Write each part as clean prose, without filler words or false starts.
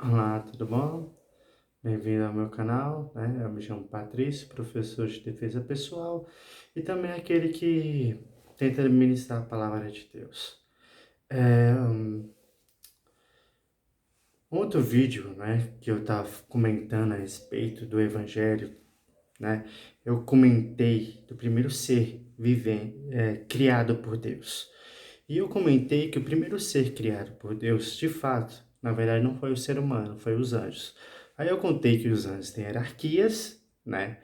Olá, tudo bom? Bem-vindo ao meu canal, né? Eu me chamo Patrício, professor de defesa pessoal e também aquele que tenta ministrar a palavra de Deus. É, um outro vídeo, né, que eu estava comentando a respeito do Evangelho, né? Eu comentei do primeiro ser criado por Deus. E eu comentei que o primeiro ser criado por Deus, de fato, na verdade não foi o ser humano, foi os anjos. Aí eu contei que os anjos têm hierarquias, né?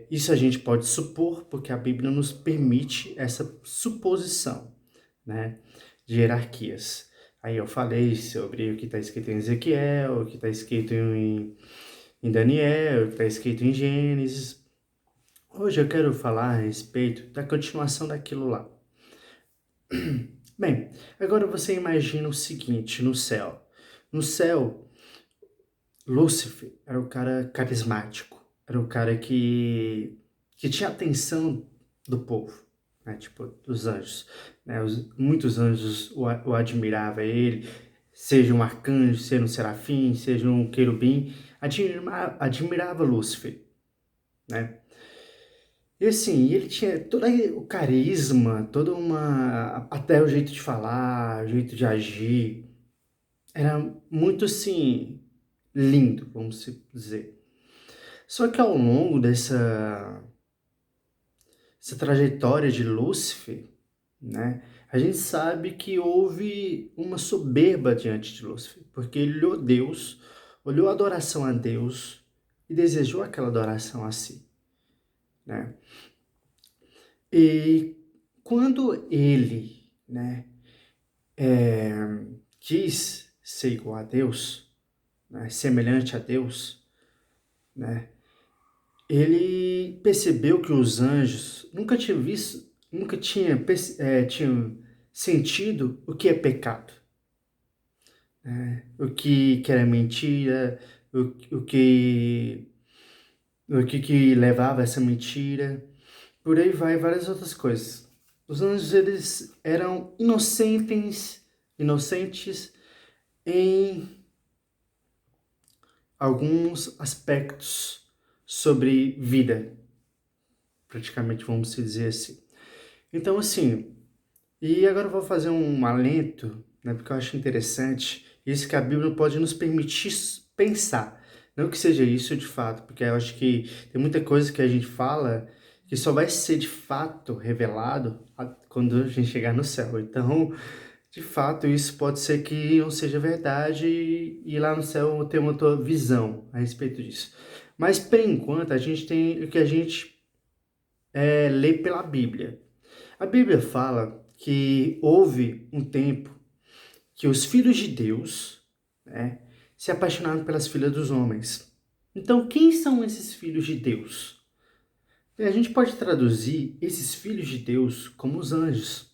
Isso a gente pode supor, porque a Bíblia nos permite essa suposição, né? De hierarquias. Aí eu falei sobre o que está escrito em Ezequiel, o que está escrito em Daniel, o que está escrito em Gênesis. Hoje eu quero falar a respeito da continuação daquilo lá. Bem, agora você imagina o seguinte no céu. No céu, Lúcifer era o cara carismático, era o cara que tinha atenção do povo, né? Tipo, dos anjos. Né? Muitos anjos o admiravam ele, seja um arcanjo, seja um serafim, seja um querubim, admirava Lúcifer, né? E assim, ele tinha todo o carisma, toda uma. Até o jeito de falar, o jeito de agir. Era muito assim, lindo, vamos dizer. Só que ao longo essa trajetória de Lúcifer, né, a gente sabe que houve uma soberba diante de Lúcifer, porque ele olhou Deus, olhou a adoração a Deus e desejou aquela adoração a si, né? E quando ele, né, quis ser igual a Deus, né, semelhante a Deus, né, ele percebeu que os anjos tinham sentido o que é pecado, né, o que era mentira, o que, o que levava a essa mentira, por aí vai várias outras coisas. Os anjos, eles eram inocentes em alguns aspectos sobre vida, praticamente vamos dizer assim. Então, assim, e agora eu vou fazer um alento, né, porque eu acho interessante isso que a Bíblia pode nos permitir pensar. Não que seja isso de fato, porque eu acho que tem muita coisa que a gente fala que só vai ser de fato revelado quando a gente chegar no céu. Então, de fato, isso pode ser que não seja verdade e lá no céu eu tenho uma outra visão a respeito disso. Mas, por enquanto, a gente tem o que a gente lê pela Bíblia. A Bíblia fala que houve um tempo que os filhos de Deus, né, se apaixonaram pelas filhas dos homens. Então, quem são esses filhos de Deus? A gente pode traduzir esses filhos de Deus como os anjos.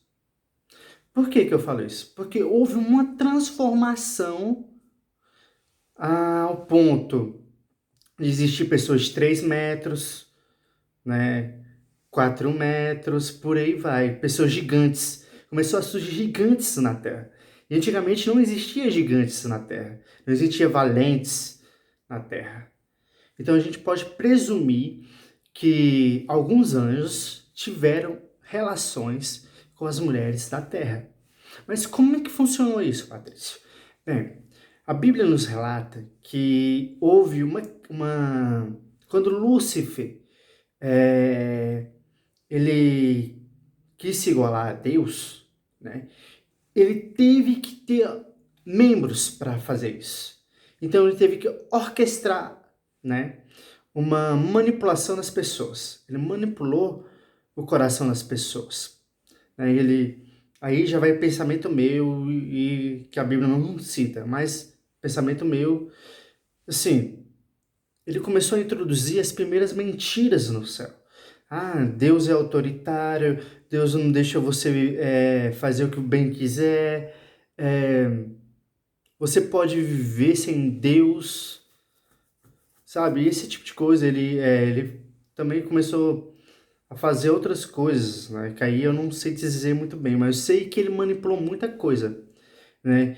Por que eu falo isso? Porque houve uma transformação ao ponto de existir pessoas de 3 metros, né, 4 metros, por aí vai. Pessoas gigantes. Começou a surgir gigantes na Terra. E antigamente não existia gigantes na Terra. Não existia valentes na Terra. Então a gente pode presumir que alguns anjos tiveram relações com as mulheres da Terra. Mas como é que funcionou isso, Patrício? Bem, a Bíblia nos relata que houve quando Lúcifer é, ele quis se igualar a Deus, né? Ele teve que ter membros para fazer isso. Então ele teve que orquestrar, né, uma manipulação das pessoas. Ele manipulou o coração das pessoas. Né? Aí já vai pensamento meu e que a Bíblia não cita, mas pensamento meu, assim, ele começou a introduzir as primeiras mentiras no céu. Ah, Deus é autoritário, Deus não deixa você fazer o que o bem quiser, é, você pode viver sem Deus, sabe? Esse tipo de coisa, ele também começou a fazer outras coisas, né? Que aí eu não sei dizer muito bem, mas eu sei que ele manipulou muita coisa, né?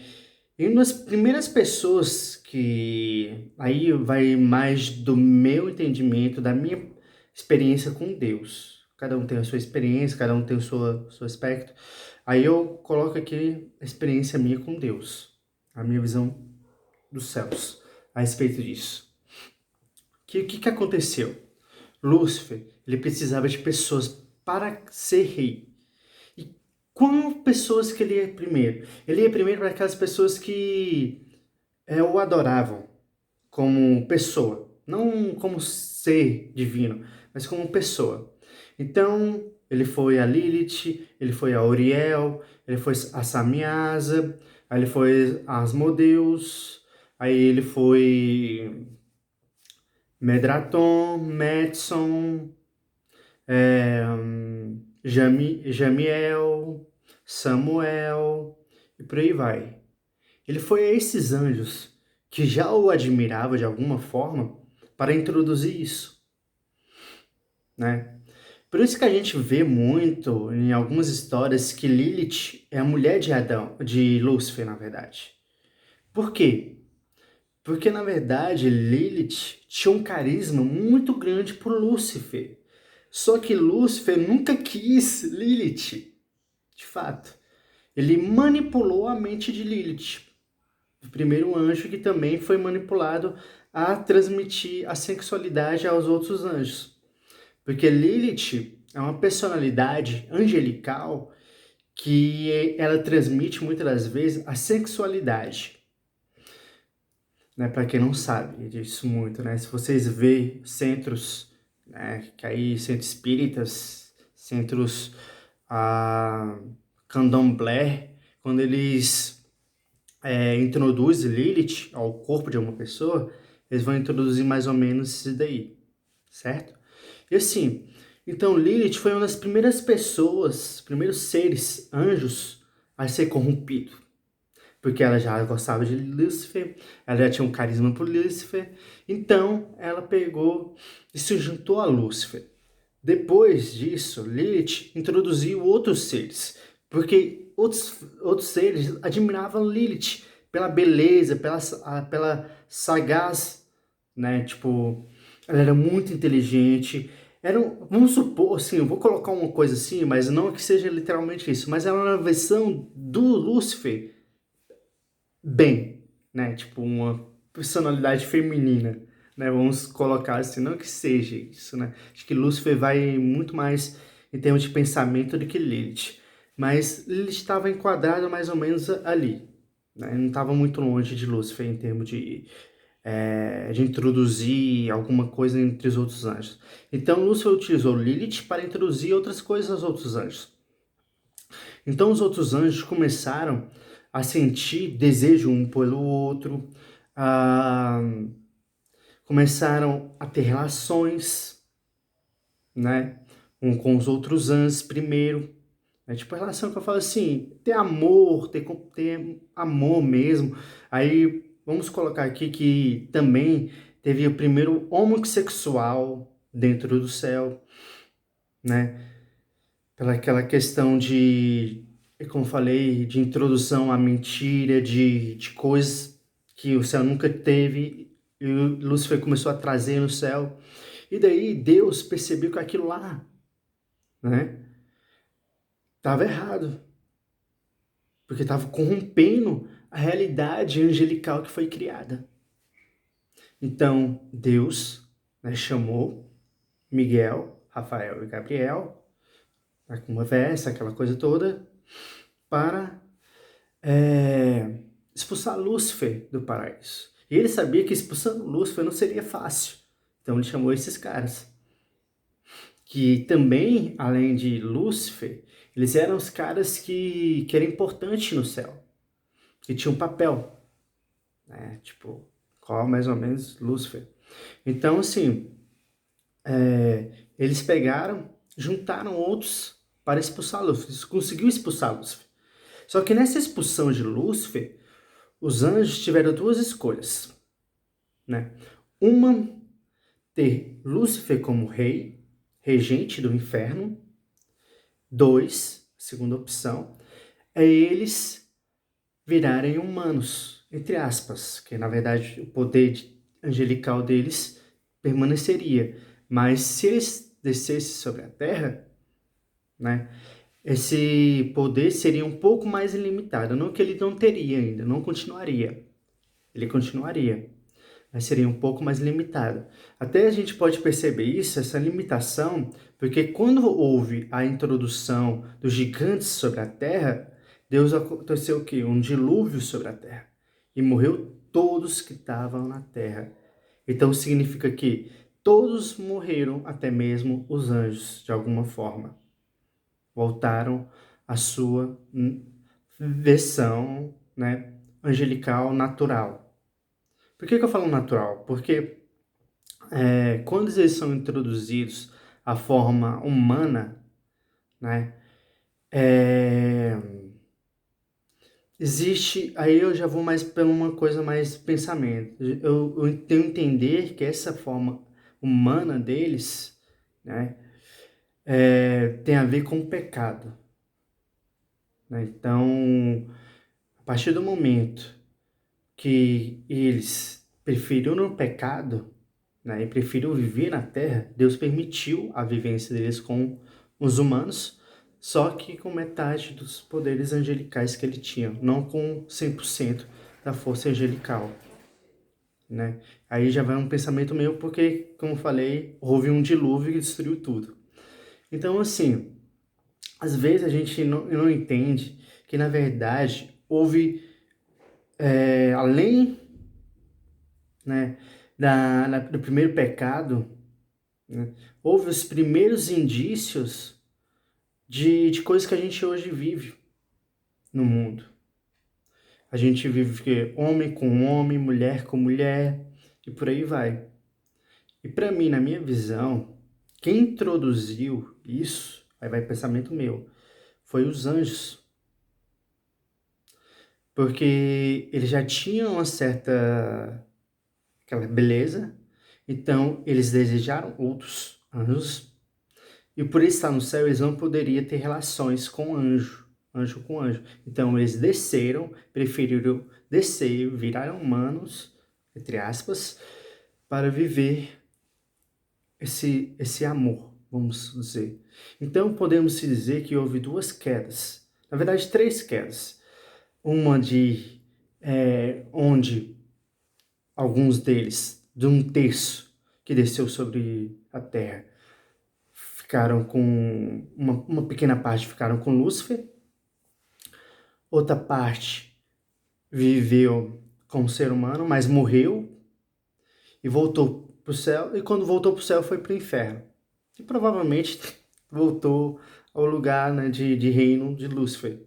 E uma das primeiras pessoas que aí vai mais do meu entendimento, da minha experiência com Deus. Cada um tem a sua experiência, cada um tem o seu aspecto. Aí eu coloco aqui a experiência minha com Deus, a minha visão dos céus a respeito disso. O que aconteceu? Lúcifer, ele precisava de pessoas para ser rei. E qual pessoas que ele ia primeiro? Ele ia primeiro para aquelas pessoas que o adoravam como pessoa, não como ser divino, mas como pessoa. Então, ele foi a Lilith, ele foi a Uriel, ele foi a Samiasa, aí ele foi a Asmodeus, aí ele foi Medraton, Metson, Jamiel, Samuel, e por aí vai. Ele foi a esses anjos que já o admirava de alguma forma para introduzir isso, né? Por isso que a gente vê muito em algumas histórias que Lilith é a mulher de Adão, de Lúcifer, na verdade. Por quê? Porque na verdade Lilith tinha um carisma muito grande por Lúcifer. Só que Lúcifer nunca quis Lilith, de fato. Ele manipulou a mente de Lilith, o primeiro anjo que também foi manipulado a transmitir a sexualidade aos outros anjos. Porque Lilith é uma personalidade angelical que ela transmite muitas das vezes a sexualidade. Né? Para quem não sabe disso muito, né? Se vocês vê centros, né, que aí centros espíritas, centros candomblé, quando eles introduzem Lilith ao corpo de uma pessoa, eles vão introduzir mais ou menos isso daí, certo? E assim, então Lilith foi uma das primeiras pessoas, primeiros seres, anjos, a ser corrompido. Porque ela já gostava de Lúcifer, ela já tinha um carisma por Lúcifer, então ela pegou e se juntou a Lúcifer. Depois disso, Lilith introduziu outros seres, porque outros seres admiravam Lilith pela beleza, pela sagaz, né? Tipo, ela era muito inteligente. Vamos supor, assim, eu vou colocar uma coisa assim, mas não que seja literalmente isso, mas ela era uma versão do Lúcifer bem, né? Tipo, uma personalidade feminina, né? Vamos colocar assim, não que seja isso, né? Acho que Lúcifer vai muito mais em termos de pensamento do que Lilith. Mas Lilith estava enquadrada mais ou menos ali, né? Não estava muito longe de Lúcifer em termos de introduzir alguma coisa entre os outros anjos. Então Lúcifer utilizou Lilith para introduzir outras coisas aos outros anjos. Então os outros anjos começaram a sentir desejo um pelo outro, a, começaram a ter relações, né, um com os outros anjos primeiro, né, tipo a relação que eu falo assim, ter amor, ter amor mesmo. Aí vamos colocar aqui que também teve o primeiro homossexual dentro do céu, né? Pela aquela questão de, como eu falei, de introdução à mentira, de coisas que o céu nunca teve, e o Lúcifer começou a trazer no céu. E daí Deus percebeu que aquilo lá, né, estava errado, porque estava corrompendo a realidade angelical que foi criada. Então Deus, né, chamou Miguel, Rafael e Gabriel, a conversa, aquela coisa toda, para expulsar Lúcifer do paraíso. E ele sabia que expulsando Lúcifer não seria fácil. Então ele chamou esses caras. Que também, além de Lúcifer, eles eram os caras que eram importantes no céu. Que tinham um papel. Né? Tipo, qual mais ou menos Lúcifer. Então, assim, eles pegaram, juntaram outros para expulsar Lúcifer. Eles conseguiu expulsar Lúcifer. Só que nessa expulsão de Lúcifer, os anjos tiveram duas escolhas, né? Uma, ter Lúcifer como rei, regente do inferno. Dois, segunda opção, é eles virarem humanos, entre aspas, que na verdade o poder angelical deles permaneceria. Mas se eles descessem sobre a terra, né, esse poder seria um pouco mais ilimitado. Não que ele não teria ainda, não continuaria. Ele continuaria, mas seria um pouco mais limitado. Até a gente pode perceber isso, essa limitação, porque quando houve a introdução dos gigantes sobre a terra, Deus aconteceu o quê? Um dilúvio sobre a terra. E morreu todos que estavam na terra. Então significa que todos morreram, até mesmo os anjos, de alguma forma. Voltaram à sua versão, né, angelical natural. Por que eu falo natural? Porque quando eles são introduzidos à forma humana, né, é, existe, aí eu já vou mais para uma coisa mais pensamento. Eu tenho que entender que essa forma humana deles, né, tem a ver com o pecado. Né? Então, a partir do momento que eles preferiram o pecado, né, e preferiram viver na terra, Deus permitiu a vivência deles com os humanos, só que com metade dos poderes angelicais que ele tinha, não com 100% da força angelical, né? Aí já vai um pensamento meu, porque, como eu falei, houve um dilúvio que destruiu tudo. Então, assim, às vezes a gente não entende que, na verdade, houve, além, né, do primeiro pecado, né, houve os primeiros indícios de coisas que a gente hoje vive no mundo. A gente vive que homem com homem, mulher com mulher, e por aí vai. E para mim, na minha visão, quem introduziu isso, aí vai pensamento meu, foi os anjos. Porque eles já tinham uma certa aquela beleza, então eles desejaram outros anjos, e por estar no céu eles não poderiam ter relações com anjo com anjo. Então eles desceram, preferiram descer, viraram humanos, entre aspas, para viver esse amor, vamos dizer. Então podemos dizer que houve duas quedas, na verdade três quedas. Uma onde alguns deles, de um terço que desceu sobre a terra, ficaram com uma pequena parte ficaram com Lúcifer, outra parte viveu como ser humano, mas morreu e voltou para o céu, e quando voltou para o céu foi para o inferno. E provavelmente voltou ao lugar, né, de reino de Lúcifer.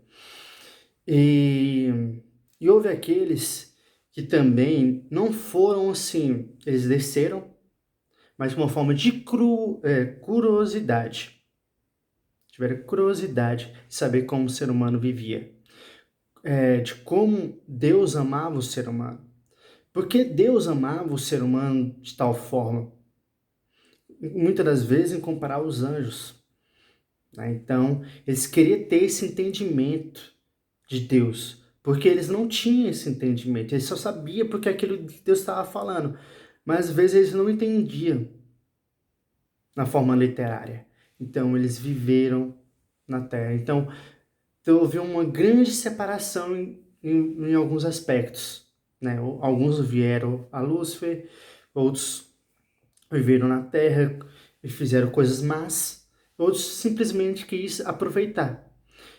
E houve aqueles que também não foram assim, eles desceram, mas de uma forma de curiosidade. Tiveram curiosidade de saber como o ser humano vivia, de como Deus amava o ser humano. Porque Deus amava o ser humano de tal forma, muitas das vezes em comparar aos anjos. Né? Então, eles queriam ter esse entendimento de Deus, porque eles não tinham esse entendimento, eles só sabiam porque aquilo que Deus estava falando, mas às vezes eles não entendiam na forma literária. Então, eles viveram na Terra. Então houve uma grande separação em alguns aspectos. Né? Alguns vieram a Lúcifer, outros viveram na Terra e fizeram coisas más, outros simplesmente quis aproveitar.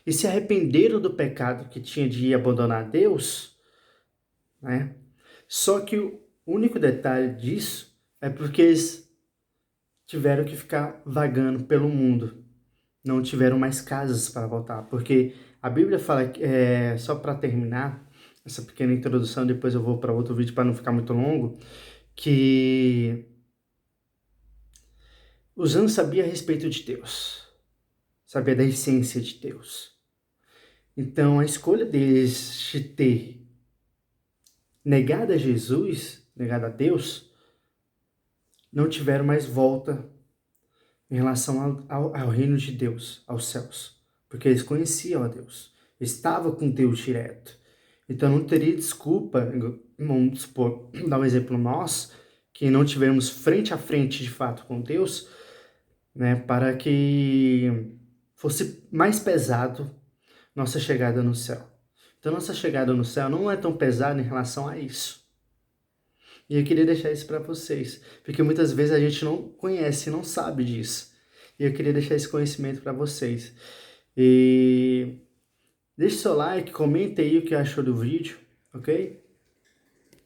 E se arrependeram do pecado que tinha de abandonar Deus, né? Só que o único detalhe disso é porque eles tiveram que ficar vagando pelo mundo. Não tiveram mais casas para voltar, porque a Bíblia fala, só para terminar essa pequena introdução, depois eu vou para outro vídeo para não ficar muito longo, que os anjos sabiam a respeito de Deus, sabia da essência de Deus. Então a escolha deles de ter negado a Jesus, negado a Deus, não tiveram mais volta em relação ao reino de Deus, aos céus, porque eles conheciam a Deus, estavam com Deus direto. Então não teria desculpa, vamos supor, dar um exemplo nós, que não tivemos frente a frente de fato com Deus, né, para que fosse mais pesado nossa chegada no céu. Então nossa chegada no céu não é tão pesada em relação a isso. E eu queria deixar isso para vocês, porque muitas vezes a gente não conhece, não sabe disso. E eu queria deixar esse conhecimento para vocês. E deixe seu like, comente aí o que achou do vídeo, ok?